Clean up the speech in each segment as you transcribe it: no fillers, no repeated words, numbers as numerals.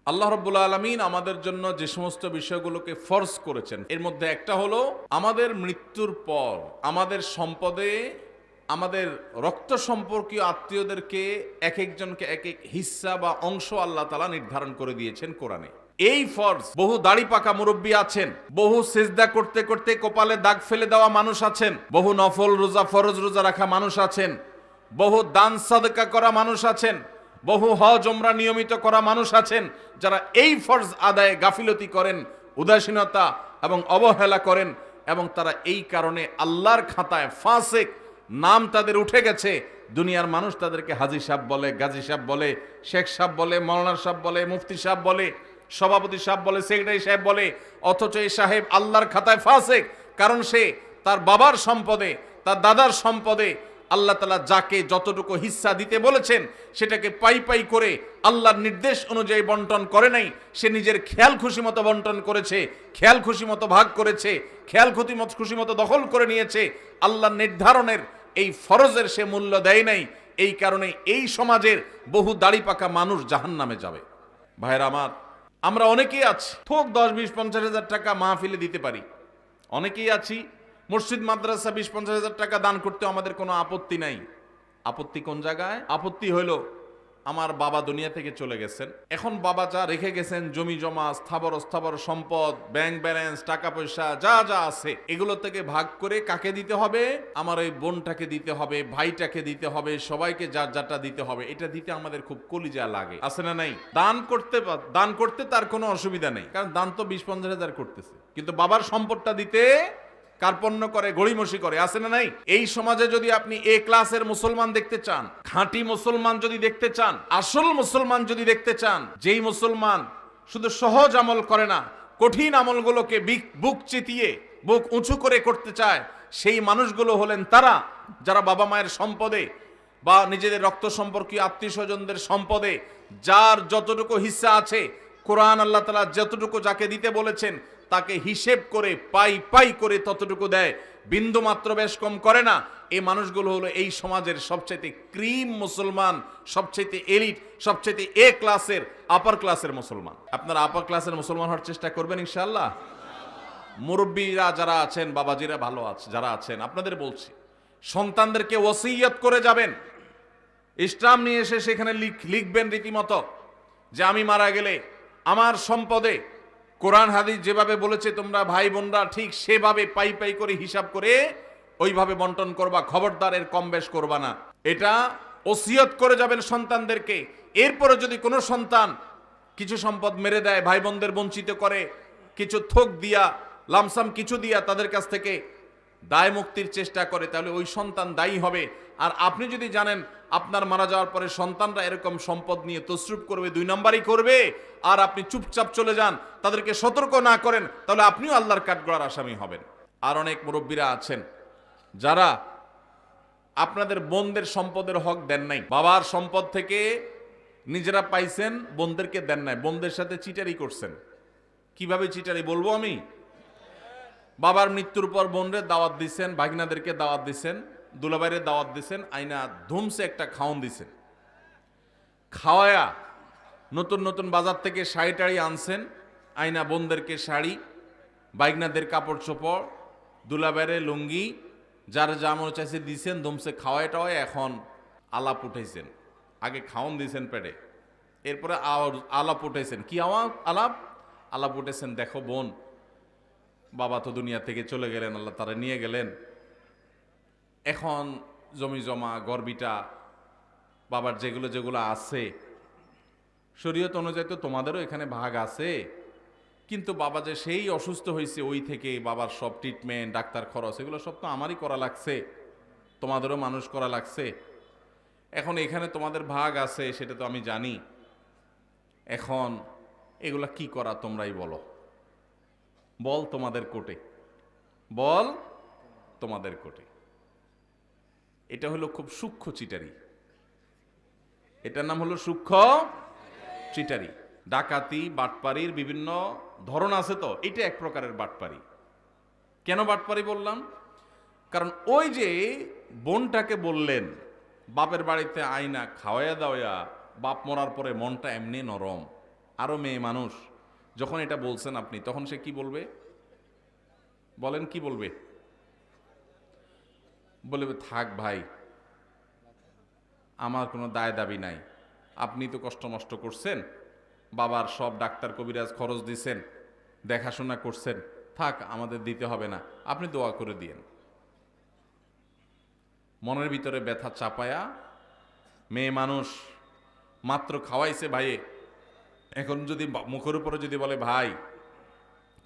আল্লাহ রাব্বুল আলামিন আমাদের জন্য যে সমস্ত বিষয়গুলোকে ফরজ করেছেন এর মধ্যে একটা হলো আমাদের মৃত্যুর পর আমাদের সম্পদে আমাদের রক্ত সম্পর্কীয় আত্মীয়দেরকে এক একজনকে এক এক হিস্সা বা অংশ আল্লাহ তাআলা নির্ধারণ করে দিয়েছেন কোরআনে। এই ফরজ বহু দাড়ি পাকা মুরব্বী আছেন, বহু সিজদা করতে করতে কপালে দাগ ফেলে দেওয়া মানুষ আছেন, বহু নফল রোজা ফরজ রোজা রাখা মানুষ আছেন, বহু দান সাদকা করা মানুষ আছেন, বহু হজ ওমরা নিয়মিত করা মানুষ আছেন যারা এই ফরজ আদায়ে গাফিলতি করেন, উদাসীনতা এবং অবহেলা করেন এবং তারা এই কারণে আল্লাহর খাতায় ফাসিক নাম তাদের উঠে গেছে। দুনিয়ার মানুষ তাদেরকে হাজী সাহেব বলে, গাজী সাহেব বলে, শেখ সাহেব বলে, মৌলানা সাহেব বলে, মুফতি সাহেব বলে, সভাপতি সাহেব বলে, সেক্রেটারি সাহেব বলে, অথচ এই সাহেব আল্লাহর খাতায় ফাসিক। কারণ সে তার বাবার সম্পদে, তার দাদার সম্পদে আল্লাহ তাআলা যাকে যতটুকু হিস্সা দিতে বলেছেন সেটাকে পাই পাই করে আল্লাহর নির্দেশ অনুযায়ী বন্টন করে নাই। সে নিজের খেয়াল খুশি মতো বন্টন করেছে, খেয়াল খুশি মতো ভাগ করেছে, খেয়াল খুশি মতো দখল করে নিয়েছে। আল্লাহর নির্ধারণের এই ফরজের সে মূল্য দেয় নাই। এই কারণে এই সমাজের বহু দাড়ি পাকা মানুষ জাহান্নামে যাবে। ভাইরা আমার, আমরা অনেকেই আছি থোক 10-20-50 হাজার টাকা মাহফিলে দিতে পারি, অনেকেই আছি মসজিদ মাদ্রাসা 20-50 হাজার টাকা দান করতে আমাদের কোনো আপত্তি নাই। আপত্তি কোন জায়গায়? আপত্তি হইল আমার বাবা দুনিয়া থেকে চলে গেছেন, এখন বাবা যা রেখে গেছেন জমি জমা স্থাবর অস্থাবর সম্পদ, ব্যাংক ব্যালেন্স, টাকা পয়সা যা যা আছে এগুলো থেকে ভাগ করে কাকে দিতে হবে? আমার ওই বোনটাকে দিতে হবে, ভাইটাকে দিতে হবে, সবাইকে যার যারটা দিতে হবে। এটা দিতে আমাদের খুব কলিজা লাগে, আছে না নাই? দান করতে তার কোনো অসুবিধা নেই, কারণ দান তো 20-50 হাজার করতেছে, কিন্তু বাবার সম্পদটা দিতে কার্পণ্য করে, গড়িমসি করে, আছে না নাই? এই সমাজে যদি আপনি এ ক্লাসের মুসলমান দেখতে চান, খাঁটি মুসলমান যদি দেখতে চান, আসল মুসলমান যদি দেখতে চান, যেই মুসলমান শুধু সহজ আমল করে না, কঠিন আমলগুলোকে বুক চিতিয়ে বুক উঁচু করে করতে চায়, সেই মানুষগুলো হলেন তারা যারা বাবা মায়ের সম্পদে বা নিজেদের রক্ত সম্পর্কীয় আত্মীয় স্বজনদের সম্পদে যার যতটুকু হিস্সা আছে, কোরআন আল্লাহ তাআলা যতটুকু যাকে দিতে বলেছেন তাকে হিসেব করে পাই পাই করে ততটুকু দেয়, বিন্দু মাত্র বেশ কম করে না। এই মানুষগুলো হলো এই সমাজের সবচেয়ে ক্রিম মুসলমান, সবচেয়ে এলিট, সবচেয়ে এ ক্লাসের, আপার ক্লাসের মুসলমান। আপনারা আপার ক্লাসের মুসলমান হওয়ার চেষ্টা করবেন ইনশাআল্লাহ। মুরব্বীরা যারা আছেন, বাবাজিরা ভালো আছে যারা আছেন, আপনাদের বলছি সন্তানদেরকে ওসিয়ত করে যাবেন, ইসলাম নিয়ে এসে সেখানে লিখবেন রীতিমতো যে আমি মারা গেলে আমার সম্পদে কোরআন হাদিস যেভাবে বলেছে তোমরা ভাই বোনরা ঠিক সেভাবে পাই পাই করে হিসাব করে ওইভাবে বন্টন করবা, খবরদার এর কম বেশ করবা না। এটা ওসিয়ত করে যাবেন সন্তানদেরকে। এরপরে যদি কোনো সন্তান কিছু সম্পদ মেরে দেয়, ভাই বোনদের বঞ্চিত করে, কিছু থোক দিয়া লামসাম কিছু দিয়া তাদের কাছ থেকে দায় মুক্তির চেষ্টা করে, তাহলে ওই সন্তান দায়ী হবে। আর আপনি যদি জানেন আপনার মারা যাওয়ার পরে সন্তানরা এরকম সম্পদ নিয়ে তসরুপ করবে, 2 নম্বরই করবে, আর আপনি চুপচাপ চলে যান, তাদেরকে সতর্ক না করেন, তাহলে আপনিও আল্লাহর কাঠগড়ার আসামি হবেন। আর অনেক মুরব্বীরা আছেন যারা আপনাদের বোনদের সম্পদের হক দেন নাই, বাবার সম্পদ থেকে নিজেরা পাইছেন, বোনদেরকে দেন নাই, বোনদের সাথে চিটারি করছেন। কিভাবে চিটারি বলবো আমি? বাবার মৃত্যুর পর বোনরে দাওয়াত দিচ্ছেন, ভাগিনাদেরকে দাওয়াত দিচ্ছেন, দুলাভাইরে দাওয়াত দিচ্ছেন, আইনা ধুমসে একটা খাওন দিছেন, খাওয়ায়া নতুন নতুন বাজার থেকে শাড়ি টাড়ি আনছেন, আইনা বোনদেরকে শাড়ি, বাইগনাদের কাপড় চোপড়, দুলাভাইরে লুঙ্গি, যার যা মনে চাইছে দিছেন, ধুমসে খাওয়ায় টাওয়ায় এখন আলাপ উঠাইছেন। আগে খাওন দিছেন পেটে, এরপরে আলাপ উঠাইছেন। কি আলাপ উঠেছেন, দেখো বোন, বাবা তো দুনিয়া থেকে চলে গেলেন, আল্লাহ তারা নিয়ে গেলেন, এখন জমি জমা গর্বিটা বাবার যেগুলো যেগুলো আছে শরীয়ত অনুযায়ী তো তোমাদেরও এখানে ভাগ আছে, কিন্তু বাবা যে সেই অসুস্থ হয়েছে ওই থেকে বাবার সব ট্রিটমেন্ট, ডাক্তার খরচ এগুলো সব তো আমারই করা লাগছে, তোমাদেরও মানুষ করা লাগছে, এখন এখানে তোমাদের ভাগ আছে সেটা তো আমি জানি, এখন এগুলা কি করা তোমরাই বলো, বল তোমাদের কোটে, বল তোমাদের কোটে। এটা হলো খুব সূক্ষ্ম চিটারি, এটার নাম হলো সূক্ষ্ম চিটারি। ডাকাতি বাটপারির বিভিন্ন ধরন আছে, তো এটা এক প্রকারের বাটপারি। কেন বাটপারি বললাম? কারণ ওই যে বোনটাকে বললেন বাপের বাড়িতে আইনা খাওয়াইয়া দাওয়া, বাপ মরার পরে মনটা এমনি নরম, আরো মেয়ে মানুষ, যখন এটা বলছেন আপনি, তখন সে কি বলবে? বলেন কি বলবে? বলবে থাক ভাই, আমার কোনো দায় দাবি নাই, আপনি তো কষ্ট মষ্ট করছেন, বাবার সব ডাক্তার কবিরাজ খরচ দিছেন, দেখাশোনা করছেন, থাক আমাদের দিতে হবে না, আপনি দোয়া করে দিয়েন। মনের ভিতরে ব্যথা চাপায়া মেয়ে মানুষ মাত্র খাওয়াইছে ভাইয়ে, এখন যদি মুখের উপরে যদি বলে ভাই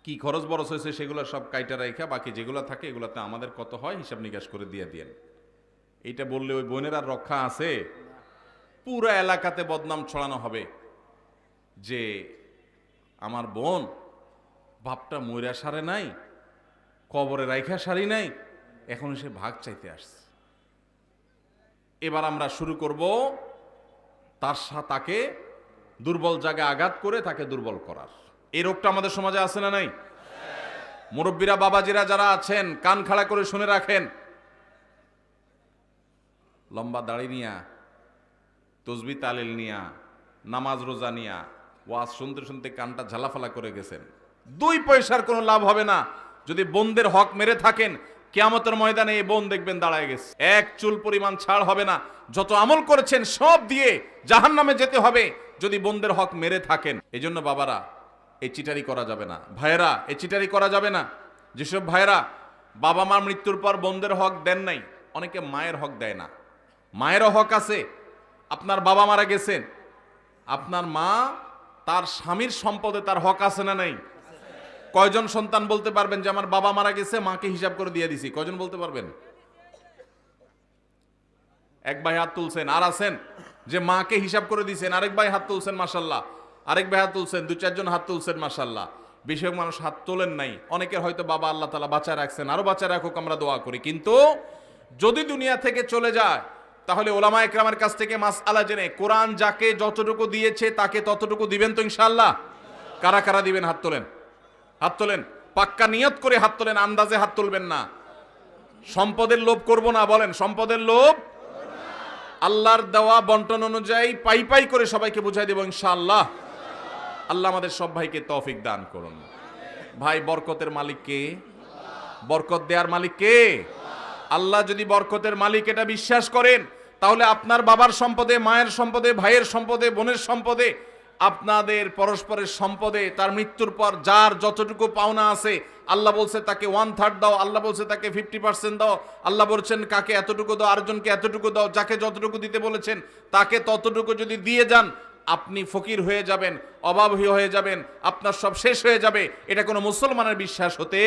কি খরচ বরচ হয়েছে সেগুলো সব কাইটা রাইখা বাকি যেগুলো থাকে এগুলোতে আমাদের কত হয় হিসাব নিকাশ করে দিয়ে দিয়েন, এইটা বললে ওই বোনের আর রক্ষা আছে? পুরো এলাকাতে বদনাম ছড়ানো হবে যে আমার বোন বাপটা মইরা সারে নাই, কবরে রাইখা সারি নাই, এখন সে ভাগ চাইতে আসছে। এবার আমরা শুরু করব তাকে দুর্বল জায়গায় আঘাত করে তাকে দুর্বল করার। এই রোগটা আমাদের সমাজে আছে না নাই? মুরব্বীরা বাবাজিরা যারা আছেন কান খাড়া করে শুনে রাখেন, লম্বা দাড়ি নিয়া, তসবি তালিল নিয়া, নামাজ রোজা নিয়া ওয়াজ শুনতে শুনতে কানটা ঝালাফালা করে গেছেন, 2 পয়সার কোনো লাভ হবে না যদি বোনদের হক মেরে থাকেন। কিয়ামতের ময়দানে এই বোন দেখবেন দাঁড়ায় গেছে, 1 চুল পরিমাণ ছাড় হবে না, যত আমল করেছেন সব দিয়ে জাহান্নামে যেতে হবে যদি বোনদের হক মেরে থাকেন। এই জন্য বাবারা এই চিটারি করা যাবে না, ভাইয়েরা এই চিটারি করা যাবে না। যেসব ভাইয়েরা বাবা মার মৃত্যুর পর বোনদের হক দেন নাই, অনেকে মায়ের হক দেয় না, মায়েরও হক আছে। আপনার বাবা মারা গেছেন, আপনার মা তার স্বামীর সম্পদে তার হক আছে না নাই? কয়জন সন্তান বলতে পারবেন যে আমার বাবা মারা গেছে মাকে হিসাব করে দিয়ে দিছি? কয়জন বলতে পারবেন? এক ভাই হাত তুলছেন। আর আছেন যে মাকে হিসাব করে দিয়েছেন? আরেক ভাই হাত তুলছেন মাশাআল্লাহ, আরেক ভাই হাত তুলছেন, 2-4 জন হাত তুলছেন মাশাআল্লাহ। বেশিরভাগ মানুষ হাত তোলেন নাই। অনেকের হয়তো বাবা আল্লাহ তাআলা বাঁচায় রাখছেন, আরো বাঁচায় রাখুক আমরা দোয়া করি। কিন্তু যদি দুনিয়া থেকে চলে যায় তাহলে ওলামা একরামের কাছ থেকে মাসআলা জেনে কোরআন যাকে যতটুকু দিয়েছে তাকে ততটুকু দিবেন তো ইনশাআল্লাহ? কারা কারা দিবেন? হাত তোলেন, হাত তোলেন, পাক্কা নিয়ত করে হাত তোলেন, আন্দাজে হাত তুলবেন না। সম্পদের লোভ করব না, বলেন সম্পদের লোভ। আল্লাহর দেওয়া বন্টন অনুযায়ী পাই পাই করে সবাইকে বুঝাই দেব ইনশাআল্লাহ। আল্লাহ আমাদের সব ভাইকে তৌফিক দান করুন। ভাই বরকতের মালিক কে? বরকত দেওয়ার মালিক কে? আল্লাহ। যদি বরকতের মালিক এটা বিশ্বাস করেন তাহলে আপনার বাবার সম্পদে, মায়ের সম্পদে, ভাইয়ের সম্পদে, বোনের সম্পদে, আপনাদের পরস্পরের সম্পদে তার মৃত্যুর পর যার যতটুকু পাওনা আছে আল্লাহ বলছে তাকে 1/3 দাও, আল্লাহ বলছে তাকে 50% দাও, আল্লাহ বলছেন কাকে এতটুকু দাও, আরেকজনকে এতটুকু দাও, যাকে যতটুকু দিতে বলেছেন তাকে ততটুকু যদি দিয়ে যান আপনি ফকির হয়ে যাবেন, অভাবী হয়ে যাবেন, আপনার সব শেষ হয়ে যাবে। এটা কোনো মুসলমানের বিশ্বাস হতে,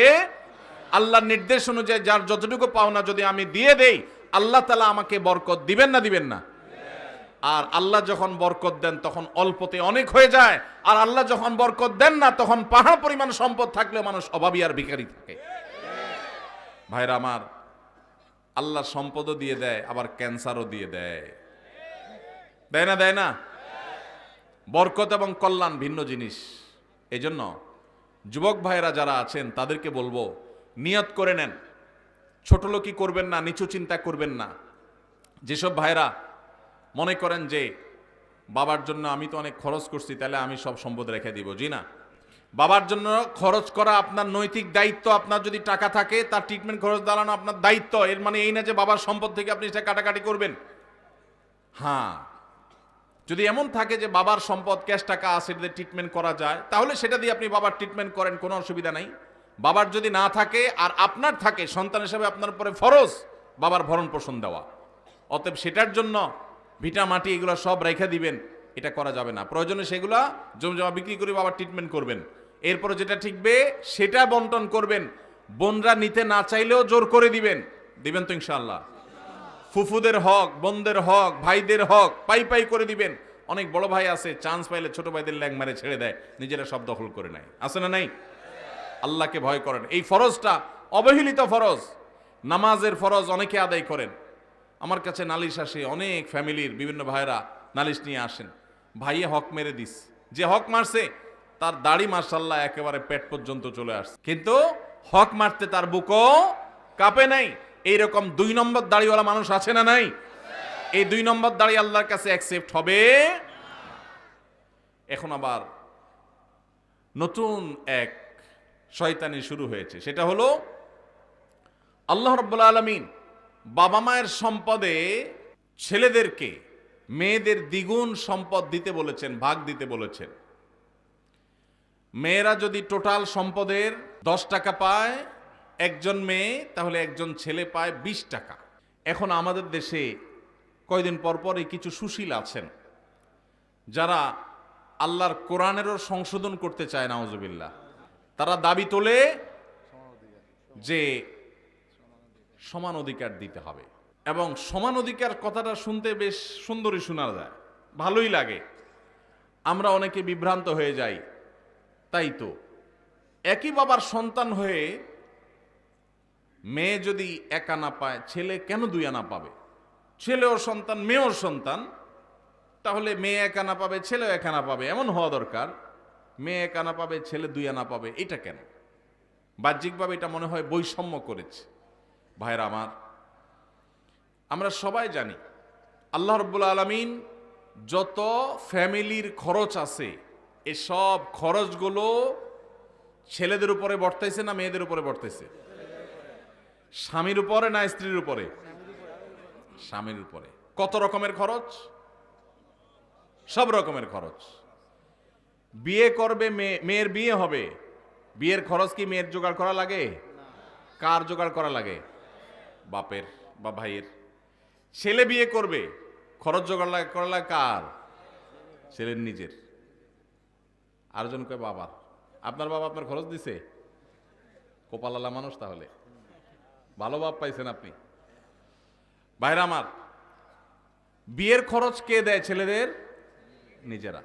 আল্লাহর নির্দেশ অনুযায়ী যার যতটুকু পাওনা যদি আমি দিয়ে দেই আল্লাহ তাআলা আমাকে বরকত দিবেন না দিবেন না? আর আল্লাহ যখন বরকত দেন তখন অল্পতে অনেক হয়ে যায়, আর আল্লাহ যখন বরকত দেন না তখন পাহাড় পরিমাণ সম্পদ থাকলেও মানুষ অভাবী আর ভিখারি থাকে। ভাইরা আমার, আল্লাহ সম্পদও দিয়ে দেয় আবার ক্যান্সারও দিয়ে দেয়, দেয় না? দেয় না? বরকত এবং কল্যাণ ভিন্ন জিনিস। এজন্য যুবক ভাইরা যারা আছেন তাদেরকে বলবো নিয়ত করে নেন, ছোট লোকই করবেন না, নিচু চিন্তা করবেন না। যেসব ভাইরা মনে করেন যে বাবার জন্য আমি তো অনেক খরচ করছি তাহলে আমি সব সম্পদ রেখে দিব, জি না। বাবার জন্য খরচ করা আপনার নৈতিক দায়িত্ব। আপনার যদি টাকা থাকে তার ট্রিটমেন্ট খরচ দাঁড়ানো আপনার দায়িত্ব। এর মানে এই না যে বাবার সম্পদ থেকে আপনি সেটা কাটাকাটি করবেন। হ্যাঁ, যদি এমন থাকে যে বাবার সম্পদ ক্যাশ টাকা আছে সেটা ট্রিটমেন্ট করা যায় তাহলে সেটা দিয়ে আপনি বাবার ট্রিটমেন্ট করেন, কোনো অসুবিধা নাই। বাবার যদি না থাকে আর আপনার থাকে, সন্তান হিসেবে আপনার উপরে ফরজ বাবার ভরণ পোষণ দেওয়া। অতএব সেটার জন্য ভিটা মাটি এগুলো সব রেখে দিবেন, এটা করা যাবে না। প্রয়োজনে সেগুলা জমজমা বিক্রি করে বাবার ট্রিটমেন্ট করবেন। এরপরে যেটা ঠিকবে সেটা বন্টন করবেন। বোনরা নিতে না চাইলেও জোর করে দিবেন, দিবেন তো ইনশাআল্লাহ? ফুফুদের হক, বোনদের হক, ভাইদের হক পাই পাই করে দিবেন। অনেক বড় ভাই আছে চান্স পাইলে ছোট ভাইদের ল্যাং মারে ছেড়ে দেয়, নিজেরা সব দখল করে নেয়, আছে না নাই? আল্লাহকে ভয় করেন। এই ফরজটা অবহেলিত ফরজ, নামাজের ফরজ অনেকে আদায় করেন। আমার কাছে নালিশ আসে, অনেক ফ্যামিলির বিভিন্ন ভাইরা নালিশ নিয়ে আসেন, ভাইয়ে হক মেরে দিস, যে হক মারছে তার দাড়ি মাশাআল্লাহ একেবারে পেট পর্যন্ত চলে আসছে, কিন্তু হক মারতে তার বুকও কাঁপে নাই। এইরকম 2 নম্বর দাড়িওয়ালা মানুষ আছে না নাই? এই 2 নম্বর দাড়ি আল্লাহর কাছে অ্যাকসেপ্ট হবে। এখন আবার নতুন এক শয়তানি শুরু হয়েছে। সেটা হলো আল্লাহ রাব্বুল আলামিন বাবা মায়ের সম্পদে ছেলেদেরকে মেয়েদের দ্বিগুণ সম্পদ দিতে বলেছেন, ভাগ দিতে বলেছেন। মেয়েরা যদি টোটাল সম্পদের 10 টাকা পায় একজন মেয়ে, তাহলে একজন ছেলে পায় 20 টাকা। এখন আমাদের দেশে কয়দিন পর পরই কিছু সুশীল আছেন যারা আল্লাহর কোরআনেরও সংশোধন করতে চায়, নাউজুবিল্লাহ। তারা দাবি তোলে যে সমান অধিকার দিতে হবে, এবং সমান অধিকার কথাটা শুনতে বেশ সুন্দরই শোনা যায়, ভালোই লাগে। আমরা অনেকে বিভ্রান্ত হয়ে যাই। তাই তো একই বাবার সন্তান হয়ে মেয়ে যদি 1 আনা পায়, ছেলে কেন 2 আনা পাবে? ছেলেও সন্তান, মেয়েও সন্তান, তাহলে মেয়ে 1 আনা পাবে, ছেলেও 1 আনা পাবে, এমন হওয়া দরকার। মেয়ে 1 আনা পাবে, ছেলে 2 আনা পাবে, এটা কেন? বাহ্যিকভাবে এটা মনে হয় বৈষম্য করেছে। ভাইরা আমার, আমরা সবাই জানি আল্লাহ রাব্বুল আলামিন যত ফ্যামিলির খরচ আছে, এসব খরচগুলো ছেলেদের উপরে বর্তাইছে না মেয়েদের উপরে বর্তাইছে? স্বামীর উপরে না স্ত্রীর উপরে? স্বামীর উপরে। কত রকমের খরচ? সব রকমের খরচ। বিয়ে করবে মেয়ের বিয়ে হবে, বিয়ের খরচ কি মেয়ের জোগাড় করা লাগে? কার জোগাড় করা লাগে? বাপের বা ভাইয়ের। ছেলে বিয়ে করবে, খরচ জোগাড় করা লাগে কার? ছেলের নিজের। আরেকজন কয় বাবা। আপনার বাবা আপনার খরচ দিছে? কপালালা মানুষ, তাহলে ভালো বাপ পাইছেন আপনি। ভাইরা আমার, বিয়ের খরচ কে দেয়? ছেলেদের নিজেরা।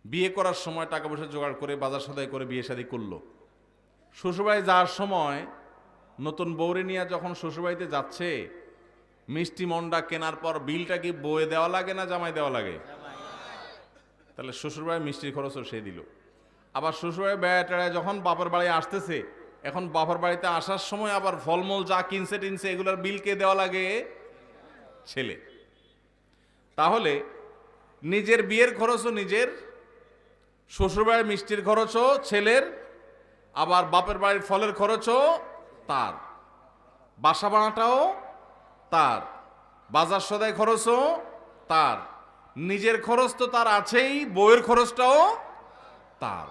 বিয়ে করার সময় টাকা পয়সা জোগাড় করে বাজার সদাই করে বিয়ে শাদী করলো। শ্বশুরবাড়ি যাওয়ার সময় নতুন বউরে নিয়ে যখন শ্বশুরবাড়িতে যাচ্ছে, মিষ্টি মন্ডা কেনার পর বিলটা কি বউয়ে দেওয়া লাগে না জামাই দেওয়া লাগে? তাহলে শ্বশুরবাড়ির মিষ্টির খরচও সে দিল। আবার শ্বশুরবাড়ি বেড়ায় যখন বাপের বাড়ি আসতেছে, এখন বাপের বাড়িতে আসার সময় আবার ফলমূল যা কিনছে টিনছে এগুলোর বিল কে দেওয়া লাগে? ছেলে। তাহলে নিজের বিয়ের খরচও নিজের, শ্বশুরবাড়ির মিষ্টির খরচও ছেলের, আবার বাপের বাড়ির ফলের খরচও তার, বাসা ভাড়াটাও তার, বাজার সদাই খরচও তার, নিজের খরচ তো তার আছেই, বউয়ের খরচটাও তার,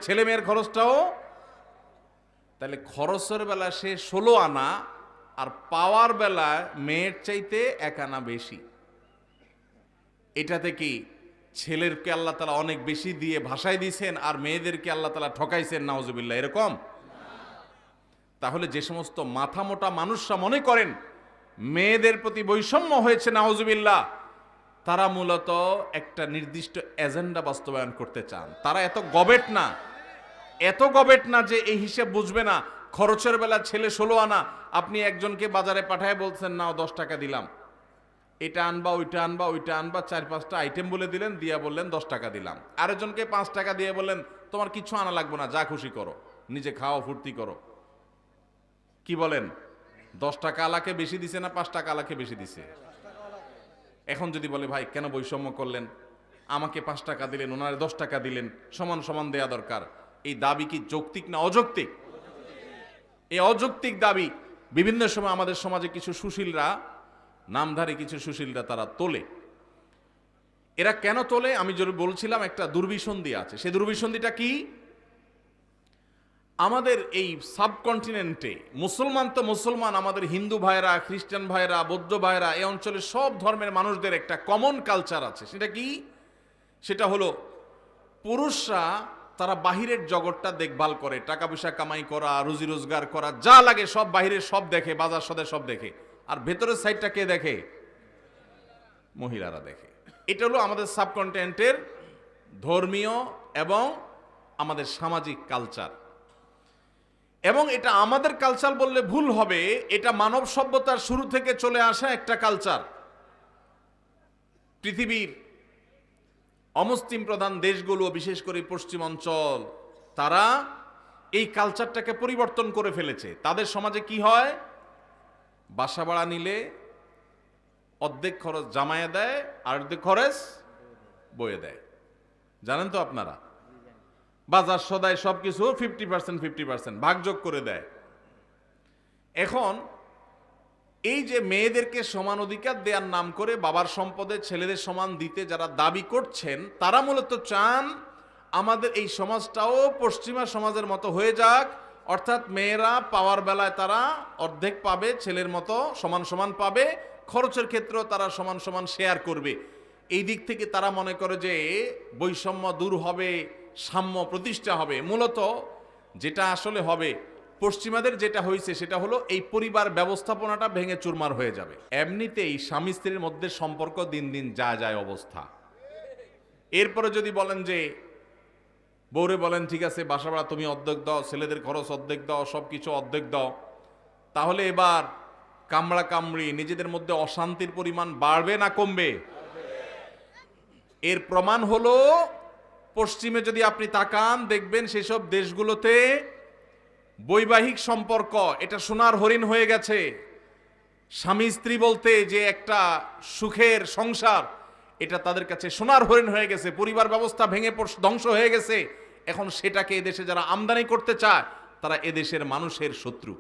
ছেলে মেয়ের খরচটাও। তাহলে খরচের বেলা সে 16 আনা, আর পাওয়ার বেলায় মেয়ের চাইতে 1 আনা বেশি। এটাতে কি ছেলেরকে আল্লাহ তাআলা অনেক বেশি দিয়ে ভাষায় দিয়েছেন, আর মেয়েদেরকে আল্লাহ তাআলা ঠকাইছেন? নাউজুবিল্লাহ, এরকম? তাহলে যে সমস্ত মাথা মোটা মানুষরা মনে করেন মেয়েদের প্রতি বৈষম্য হয়েছে, নাউজুবিল্লাহ, তারা মূলত একটা নির্দিষ্ট এজেন্ডা বাস্তবায়ন করতে চান। তারা এত গবেট না যে এই হিসাব বুঝবে না। খরচের বেলা ছেলে 16 আনা, আপনি একজনকে বাজারে পাঠায় বলছেন নাও 10 টাকা দিলাম, এটা আনবা ওইটা আনবা ওইটা আনবা, 4-5টা আইটেম বলে দিলেন, দিয়া বললেন 10 টাকা দিলাম। আরেকজনকে 5 টাকা দিয়ে বললেন তোমার কিছু আনা লাগবে না, যা খুশি করো, নিজে খাও, ফুর্তি করো। কি বলেন? 10 টাকা আলাকে বেশি দিছে না 5 টাকা আলাকে বেশি দিছে? এখন যদি বলে ভাই কেন বৈষম্য করলেন, আমাকে 5 টাকা দিলেন, ওনারে 10 টাকা দিলেন, সমান সমান দেয়া দরকার, এই দাবি কি যৌক্তিক না অযৌক্তিক? এই অযৌক্তিক দাবি বিভিন্ন সময় আমাদের সমাজে কিছু সুশীলরা, নামধারী কিছু সুশীলরা তারা তোলে। এরা কেন তোলে? আমি যদি বলছিলাম একটা দুর্বিসন্ধি আছে। সেই দুর্বিসন্ধিটা কি? আমাদের এই সাবকন্টিনেন্টে মুসলমান তো মুসলমান, আমাদের হিন্দু ভাইরা, খ্রিস্টান ভাইরা, বৌদ্ধ ভাইরা, এই অঞ্চলের সব ধর্মের মানুষদের একটা কমন কালচার আছে। সেটা কি? সেটা হলো পুরুষরা তারা বাহিরের জগৎটা দেখভাল করে, টাকা পয়সা কামাই করা, রুজি রোজগার করা, যা লাগে সব বাহিরের সব দেখে, বাজার সদাই সব দেখে, আর ভেতরের সাইডটা কে দেখে? মহিলারা দেখে। এটা হলো আমাদের সাবকন্টিনেন্টের ধর্মীয় এবং আমাদের সামাজিক কালচার। এবং এটা আমাদের কালচার বললে ভুল হবে, এটা মানব সভ্যতার শুরু থেকে চলে আসা একটা কালচার। পৃথিবীর অমুসলিম প্রধান দেশগুলো, বিশেষ করে পশ্চিম অঞ্চল, তারা এই কালচারটাকে পরিবর্তন করে ফেলেছে। তাদের সমাজে কি হয়? বাসা ভাড়া নিলে অর্ধেক খরচ জামাইয়ে দেয়, আর অর্ধেক খরচ বইয়ে দেয়। জানেন তো আপনারা? বাজার সদায় সবকিছু 50% 50% ভাগযোগ করে দেয়। এখন এই যে মেয়েদেরকে সমান অধিকার দেওয়ার নাম করে বাবার সম্পদে ছেলেদের সমান দিতে যারা দাবি করছেন, তারা মূলত চান আমাদের এই সমাজটাও পশ্চিমা সমাজের মতো হয়ে যাক, অর্থাৎ মেয়েরা পাওয়ার বেলায় তারা অর্ধেক পাবে, ছেলের মতো সমান সমান পাবে, খরচের ক্ষেত্রেও তারা সমান সমান শেয়ার করবে। এই দিক থেকে তারা মনে করে যে বৈষম্য দূর হবে, সাম্য প্রতিষ্ঠা হবে। মূলত যেটা আসলে হবে, পশ্চিমাদের যেটা হয়েছে সেটা হলো এই পরিবার ব্যবস্থাপনাটা ভেঙে চুরমার হয়ে যাবে। এমনিতেই স্বামী স্ত্রীর মধ্যে সম্পর্ক দিন দিন যায় অবস্থা। এরপরে যদি বলেন যে বউরে বলেন ঠিক আছে বাসা ভাড়া তুমি অর্ধেক দাও, ছেলেদের খরচ অর্ধেক দাও, সব কিছু অর্ধেক দাও, তাহলে এবার কামড়া কামড়ি নিজেদের মধ্যে অশান্তির পরিমাণ বাড়বে না কমবে? এর প্রমাণ হলো পশ্চিমে যদি আপনি তাকান দেখবেন সেসব দেশগুলোতে বৈবাহিক সম্পর্ক এটা সোনার হরিণ হয়ে গেছে। স্বামী স্ত্রী বলতে যে একটা সুখের সংসার, এটা তাদের কাছে সোনার হরিণ হয়ে গেছে। পরিবার ব্যবস্থা ভেঙে ধ্বংস হয়ে গেছে। এখন সেটাকে এদেশে যারা আমদানি করতে চায় তারা এদেশের মানুষের শত্রু।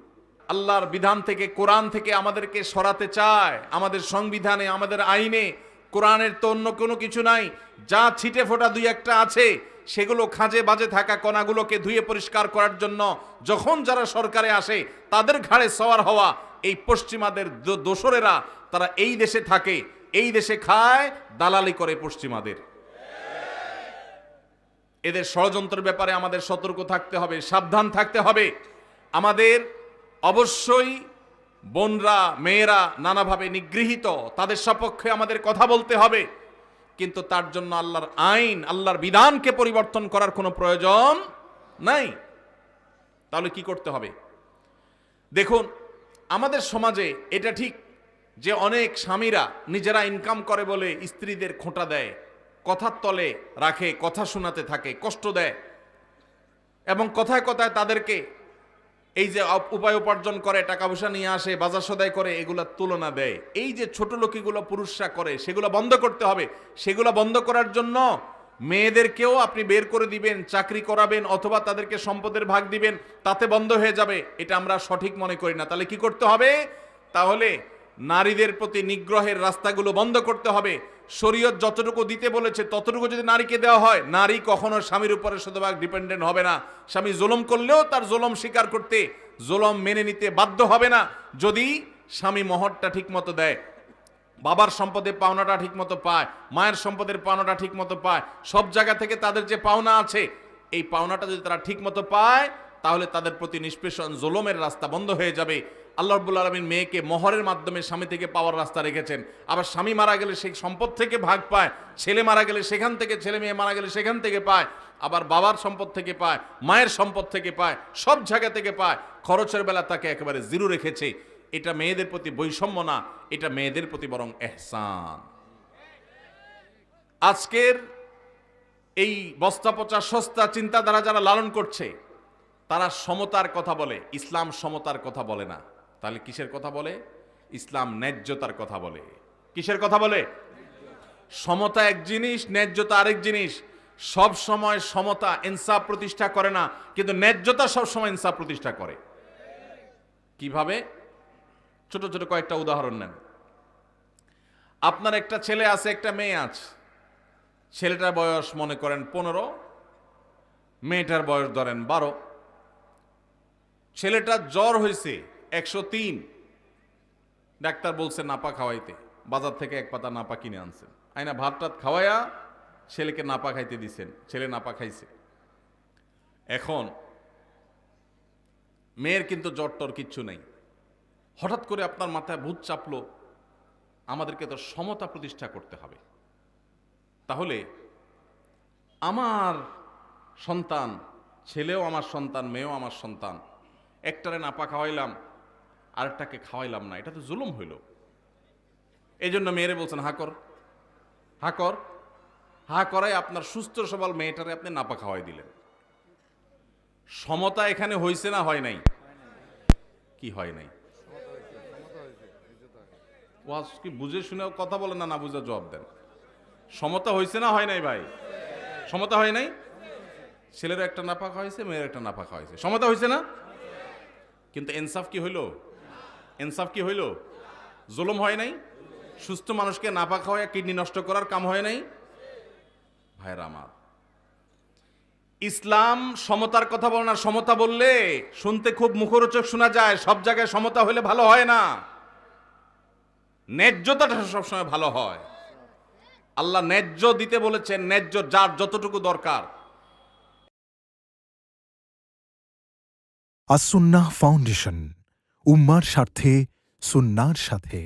আল্লাহর বিধান থেকে, কোরআন থেকে আমাদেরকে সরাতে চায়। আমাদের সংবিধানে, আমাদের আইনে কোরআনের তো অন্য কোনো কিছু নাই। যা ছিটে ফোটা দুই একটা আছে, সেগুলো খাঁজে বাজে থাকা কণাগুলোকে ধুয়ে পরিষ্কার করার জন্য যখন যারা সরকারে আসে তাদের ঘাড়ে সওয়ার হওয়া এই পশ্চিমাদের দোসরেরা, তারা এই দেশে থাকে, এই দেশে খায়, দালালি করে পশ্চিমাদের। এদের ষড়যন্ত্রের ব্যাপারে আমাদের সতর্ক থাকতে হবে, সাবধান থাকতে হবে। আমাদের অবশ্যই বোনরা, মেয়েরা নানাভাবে নিগৃহীত, তাদের সপক্ষে আমাদের কথা বলতে হবে, কিন্তু তার জন্য আল্লাহর আইন, আল্লাহর বিধানকে পরিবর্তন করার কোনো প্রয়োজন নাই। তাহলে কি করতে হবে? দেখুন, আমাদের সমাজে এটা ঠিক যে অনেক স্বামীরা নিজেরা ইনকাম করে বলে স্ত্রীদের খোঁটা দেয়, কথার তলে রাখে, কথা শোনাতে থাকে, কষ্ট দেয়, এবং কথায় কথায় তাদেরকে এই যে উপায় উপার্জন করে, টাকা পয়সা নিয়ে আসে, বাজার সদাই করে, এগুলা তুলনা দেয়। এই যে ছোট লোকিগুলো পুরুষরা করে, সেগুলো বন্ধ করতে হবে। সেগুলো বন্ধ করার জন্য মেয়েদেরকেও আপনি বের করে দিবেন, চাকরি করাবেন, অথবা তাদেরকে সম্পদের ভাগ দিবেন, তাতে বন্ধ হয়ে যাবে। এটা আমরা সঠিক মনে করি না। তাহলে কি করতে হবে? তাহলে নারীদের প্রতি নিগ্রহের রাস্তাগুলো বন্ধ করতে হবে। শরীয়ত যতটুকু দিতে বলেছে ততটুকু যদি নারীকে দেওয়া হয়, নারী কখনো স্বামীর উপরে শতভাগ ডিপেন্ডেন্ট হবে না। স্বামী জুলুম করলেও তার জুলুম স্বীকার করতে, জুলুম মেনে নিতে বাধ্য হবে না, যদি স্বামী মহরটা ঠিক মতো দেয়, বাবার সম্পদের পাওনাটা ঠিক মতো পায়, মায়ের সম্পদের পাওনাটা ঠিক মতো পায়, সব জায়গা থেকে তাদের যে পাওনা আছে এই পাওনাটা যদি তারা ঠিক মতো পায়, তাহলে তাদের প্রতি নিষ্পেষণ জুলুমের রাস্তা বন্ধ হয়ে যাবে। আল্লাহ রাব্বুল আলামিন মেয়েকে মোহরের মাধ্যমে স্বামী থেকে পাওয়ার রাস্তা রেখেছেন। আবার স্বামী মারা গেলে সেই সম্পদ থেকে ভাগ পায়, ছেলে মারা গেলে সেখান থেকে, ছেলে মেয়ে মারা গেলে সেখান থেকে পায়, আবার বাবার সম্পদ থেকে পায়, মায়ের সম্পদ থেকে পায়, সব জায়গা থেকে পায়। খরচের বেলা তাকে একেবারে জিরো রেখেছে। এটা মেয়েদের প্রতি বৈষম্য না, এটা মেয়েদের প্রতি বরং এহসান। আজকের এই বস্তা পচা সস্তা চিন্তাধারা যারা লালন করছে, তারা সমতার কথা বলে, ইসলাম সমতার কথা বলে না। তাহলে কিসের কথা বলে? ইসলাম ন্যায্যতার কথা বলে। কিসের কথা বলে? সমতা এক জিনিস, ন্যায্যতা আরেক জিনিস। সব সময় সমতা ইনসাফ প্রতিষ্ঠা করে না, কিন্তু ন্যায্যতা সব সময় ইনসাফ প্রতিষ্ঠা করে। কিভাবে? ছোট ছোট কয়েকটা উদাহরণ নেন। আপনার একটা ছেলে আছে, একটা মেয়ে আছে। ছেলেটার বয়স মনে করেন 15, মেয়েটার বয়স ধরেন 12। ছেলেটার জ্বর হয়েছে 103, ডাক্তার বলছে নাপা খাওয়াইতে, বাজার থেকে এক পাতা নাপা কিনে আনছেন, আইনা ভাত টাত খাওয়াইয়া ছেলেকে নাপা খাইতে দিছেন, ছেলে নাপা খাইছে। এখন মেয়ের কিন্তু জ্বর টর কিচ্ছু নেই। হঠাৎ করে আপনার মাথায় ভূত চাপলো, আমাদেরকে তো সমতা প্রতিষ্ঠা করতে হবে। তাহলে আমার সন্তান, ছেলেও আমার সন্তান, মেয়েও আমার সন্তান, একটারে নাপা খাওয়াইলাম আরেকটাকে খাওয়াইলাম না, এটা তো জুলুম হইল। এই জন্য মেয়েরে বলছেন হা কর, হা কর, হা করাই আপনার সুস্থ সবল মেয়েটারে আপনি নাপা খাওয়াই দিলেন। সমতা এখানে হয়েছে না হয় নাই? কি হয় নাই? ওয়াজ কি বুঝে শুনে কথা বলেন না, না বুঝে জবাব দেন। সমতা হয়েছে না হয় নাই ভাই? সমতা হয় নাই? ছেলেরও একটা নাপাক হয়েছে, মেয়ের একটা নাপাক হয়েছে, সমতা হয়েছে না? কিন্তু ইনসাফ কি হইল? ইনসাফ কি হইল? জুলুম হয় নাই? সুস্থ মানুষকে নাপাক হওয়া কিডনি নষ্ট করার কাম হয় নাই? ভাইরা আমার, ইসলাম সমতার কথা বলে না। সমতা বললে শুনতে খুব মুখরোচক শোনা যায়, সব জায়গায় সমতা হলে ভালো হয় না। ন্যায্যতাটা সবসময় ভালো হয়। আল্লাহ ন্যায্য দিতে বলেছেন, ন্যায্য যার যতটুকু দরকার। আসুন্নাহ ফাউন্ডেশন, উম্মার স্বার্থে সুন্নাহর সাথে।